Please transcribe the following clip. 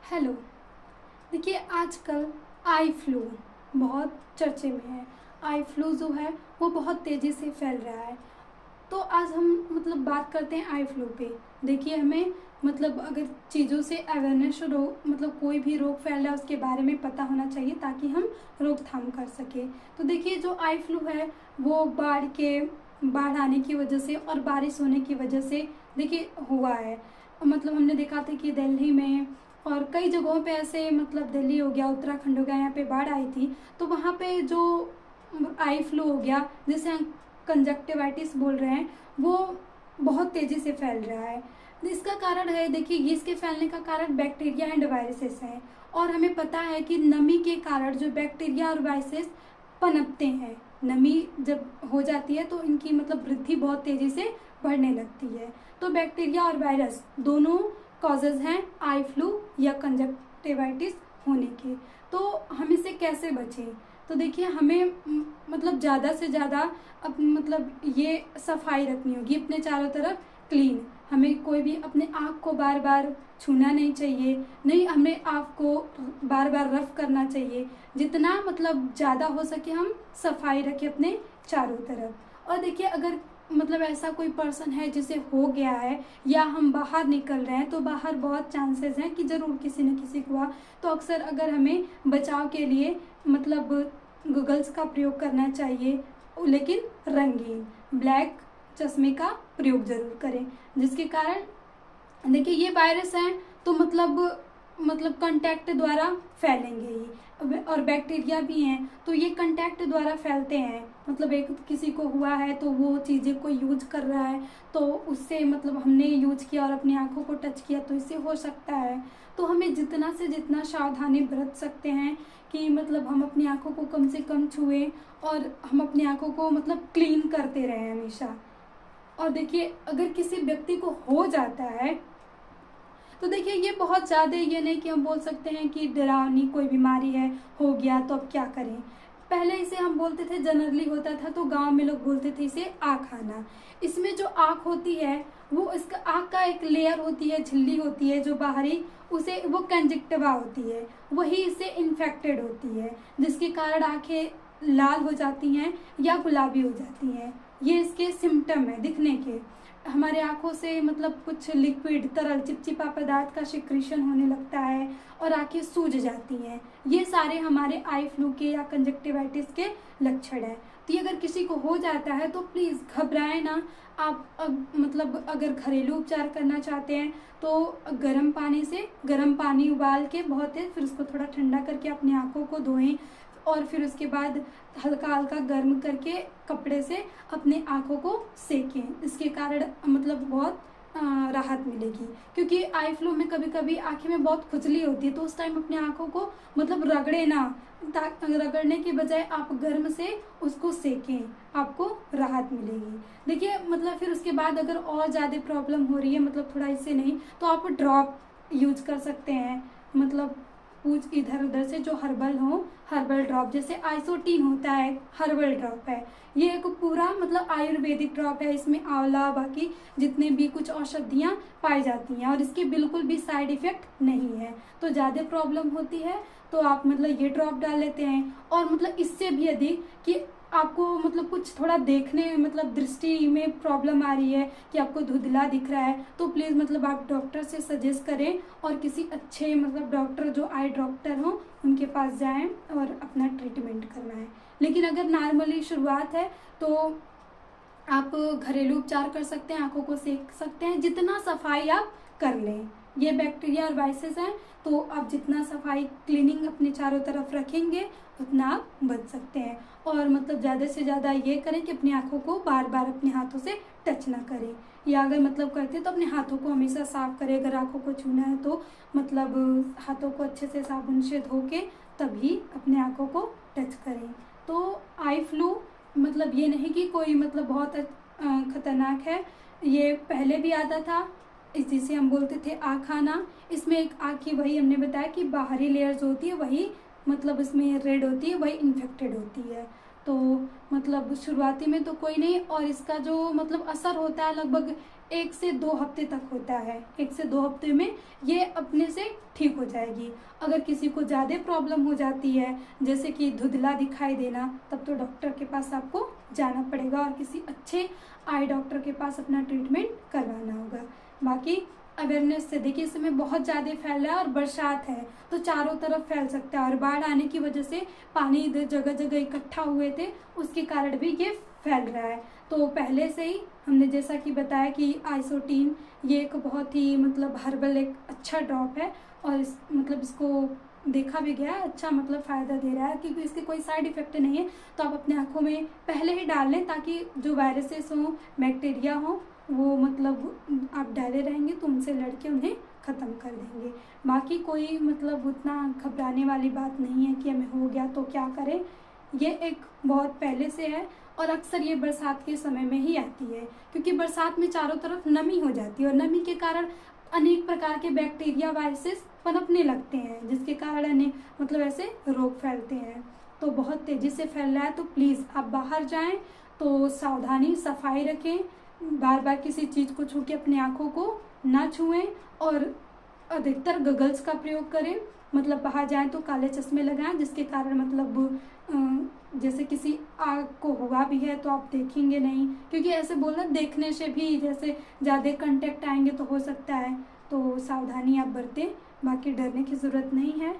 Hello. देखिए आजकल eye flu बहुत चर्चे में है। आई फ्लू जो है वो बहुत तेज़ी से फैल रहा है। तो आज हम बात करते हैं आई फ्लू पे। देखिए हमें अगर चीज़ों से अवेयरनेस कोई भी रोग फैल रहा है उसके बारे में पता होना चाहिए ताकि हम रोकथाम कर सकें। तो देखिए जो आई फ्लू है वो बाढ़ आने की वजह से और बारिश होने की वजह से देखिए हुआ है। हमने देखा था कि दिल्ली में और कई जगहों पे ऐसे दिल्ली हो गया, उत्तराखंड हो गया, यहाँ पे बाढ़ आई थी। तो वहाँ पे जो आई फ्लू हो गया जिसे हम कंजक्टिवाइटिस बोल रहे हैं वो बहुत तेज़ी से फैल रहा है। इसका कारण है, देखिए इसके फैलने का कारण बैक्टीरिया एंड वायरसेस हैं। और हमें पता है कि नमी के कारण जो बैक्टीरिया और वायरसेस पनपते हैं, नमी जब हो जाती है तो इनकी वृद्धि बहुत तेज़ी से बढ़ने लगती है। तो बैक्टीरिया और वायरस दोनों कॉजेज़ हैं आई फ्लू या कंजक्टिवाइटिस होने के। तो हम इससे कैसे बचें? तो देखिए हमें ज़्यादा से ज़्यादा ये सफाई रखनी होगी अपने चारों तरफ क्लीन। हमें कोई भी अपने आँख को बार बार छूना नहीं चाहिए, नहीं हमें आँख को बार बार रफ करना चाहिए। जितना ज़्यादा हो सके हम सफाई रखें अपने चारों तरफ। और देखिए अगर ऐसा कोई पर्सन है जिसे हो गया है या हम बाहर निकल रहे हैं तो बाहर बहुत चांसेस हैं कि ज़रूर किसी न किसी को हुआ। तो अक्सर अगर हमें बचाव के लिए गूगल्स का प्रयोग करना चाहिए, लेकिन रंगीन ब्लैक चश्मे का प्रयोग ज़रूर करें, जिसके कारण देखिए ये वायरस हैं तो कांटेक्ट द्वारा फैलेंगे ही। और बैक्टीरिया भी हैं तो ये कांटेक्ट द्वारा फैलते हैं। एक किसी को हुआ है तो वो चीज़ें कोई यूज कर रहा है तो उससे हमने यूज किया और अपनी आंखों को टच किया तो इससे हो सकता है। तो हमें जितना से जितना सावधानी बरत सकते हैं कि हम अपनी आंखों को कम से कम छुएं और हम अपनी आंखों को क्लीन करते रहें हमेशा। और देखिए अगर किसी व्यक्ति को हो जाता है तो देखिए ये बहुत ज़्यादा ये नहीं कि हम बोल सकते हैं कि डरावनी कोई बीमारी है, हो गया तो अब क्या करें। पहले इसे हम बोलते थे, जनरली होता था तो गांव में लोग बोलते थे इसे आँख आना। इसमें जो आँख होती है वो इसका आँख का एक लेयर होती है, झिल्ली होती है जो बाहरी, उसे वो कंजक्टिवा होती है, वही इससे इन्फेक्टेड होती है जिसके कारण आँखें लाल हो जाती हैं या गुलाबी हो जाती हैं। ये इसके सिम्टम है दिखने के। हमारे आंखों से कुछ लिक्विड तरल चिपचिपा पदार्थ का सिक्रीशन होने लगता है और आंखें सूज जाती हैं। ये सारे हमारे आई फ्लू के या कंजक्टिवाइटिस के लक्षण हैं। तो ये अगर किसी को हो जाता है तो प्लीज़ घबराएं ना। आप अगर घरेलू उपचार करना चाहते हैं तो गर्म पानी उबाल के बहुत है, फिर उसको थोड़ा ठंडा करके अपनी आंखों को धोएं और फिर उसके बाद हल्का हल्का गर्म करके कपड़े से अपने आँखों को सेकें। इसके कारण बहुत राहत मिलेगी। क्योंकि आई फ्लू में कभी कभी आँखें में बहुत खुजली होती है तो उस टाइम अपने आँखों को रगड़े ना, रगड़ने के बजाय आप गर्म से उसको सेकें, आपको राहत मिलेगी। देखिए फिर उसके बाद अगर और ज़्यादा प्रॉब्लम हो रही है थोड़ा इससे नहीं तो आप ड्रॉप यूज कर सकते हैं। कुछ इधर उधर से जो हर्बल ड्रॉप, जैसे आइसोटीन होता है, हर्बल ड्रॉप है। ये एक पूरा आयुर्वेदिक ड्रॉप है। इसमें आंवला बाकी जितने भी कुछ औषधियाँ पाई जाती हैं और इसके बिल्कुल भी साइड इफेक्ट नहीं है। तो ज़्यादा प्रॉब्लम होती है तो आप ये ड्रॉप डाल लेते हैं। और इससे भी अधिक कि आपको कुछ थोड़ा देखने दृष्टि में प्रॉब्लम आ रही है कि आपको धुंधला दिख रहा है तो प्लीज़ आप डॉक्टर से सजेस्ट करें और किसी अच्छे डॉक्टर जो आई डॉक्टर हों उनके पास जाएं और अपना ट्रीटमेंट करवाएं। लेकिन अगर नॉर्मली शुरुआत है तो आप घरेलू उपचार कर सकते हैं, आंखों को सेक सकते हैं। जितना सफाई आप कर लें, ये बैक्टीरिया और वायरसेस हैं तो आप जितना सफाई क्लीनिंग अपने चारों तरफ रखेंगे उतना आप बच सकते हैं। और ज़्यादा से ज़्यादा ये करें कि अपनी आंखों को बार बार अपने हाथों से टच ना करें, या अगर करते हैं तो अपने हाथों को हमेशा साफ करें। अगर आंखों को छूना है तो हाथों को अच्छे से साबुन से धो के तभी अपने आंखों को टच करें। तो आई फ्लू ये नहीं कि कोई बहुत खतरनाक है। ये पहले भी आता था, जिसे हम बोलते थे आँख आना। इसमें एक आँख की, वही हमने बताया कि बाहरी लेयर जो होती है वही इसमें रेड होती है, वही इन्फेक्टेड होती है। तो मतलब शुरुआती में तो कोई नहीं, और इसका जो मतलब असर होता है लगभग 1 से 2 हफ्ते तक होता है। 1 से 2 हफ्ते में ये अपने से ठीक हो जाएगी। अगर किसी को ज़्यादा प्रॉब्लम हो जाती है, जैसे कि धुंधला दिखाई देना, तब तो डॉक्टर के पास आपको जाना पड़ेगा और किसी अच्छे आई डॉक्टर के पास अपना ट्रीटमेंट करवाना होगा। बाकी अवेयरनेस से देखिए, इस समय बहुत ज़्यादा फैल रहा है और बरसात है तो चारों तरफ फैल सकता है, और बाढ़ आने की वजह से पानी इधर जगह जगह इकट्ठा हुए थे, उसके कारण भी ये फैल रहा है। तो पहले से ही हमने जैसा कि बताया कि आइसोटीन ये एक बहुत ही मतलब हर्बल एक अच्छा ड्रॉप है, और इस मतलब इसको देखा भी गया है अच्छा मतलब फ़ायदा दे रहा है, क्योंकि इसके कोई साइड इफ़ेक्ट नहीं है। तो आप अपने आँखों में पहले ही डाल लें, ताकि जो वायरसेस हों, बैक्टीरिया हों, वो मतलब आप डाले रहेंगे तो उनसे लड़के उन्हें ख़त्म कर देंगे। बाकी कोई मतलब उतना घबराने वाली बात नहीं है कि हमें हो गया तो क्या करें। ये एक बहुत पहले से है, और अक्सर ये बरसात के समय में ही आती है, क्योंकि बरसात में चारों तरफ नमी हो जाती है, और नमी के कारण अनेक प्रकार के बैक्टीरिया वायरसेस पनपने लगते हैं, जिसके कारण अनेक मतलब ऐसे रोग फैलते हैं। तो बहुत तेज़ी से फैल रहा है, तो प्लीज़ आप बाहर जाएं तो सावधानी, सफाई रखें, बार बार किसी चीज़ को छू के अपनी आँखों को ना छुएं, और अधिकतर गगल्स का प्रयोग करें। मतलब बाहर जाएं तो काले चश्मे लगाएं, जिसके कारण मतलब जैसे किसी आग को हुआ भी है तो आप देखेंगे नहीं, क्योंकि ऐसे बोलना देखने से भी जैसे ज़्यादा कांटेक्ट आएंगे तो हो सकता है। तो सावधानी आप बरतें, बाकी डरने की ज़रूरत नहीं है।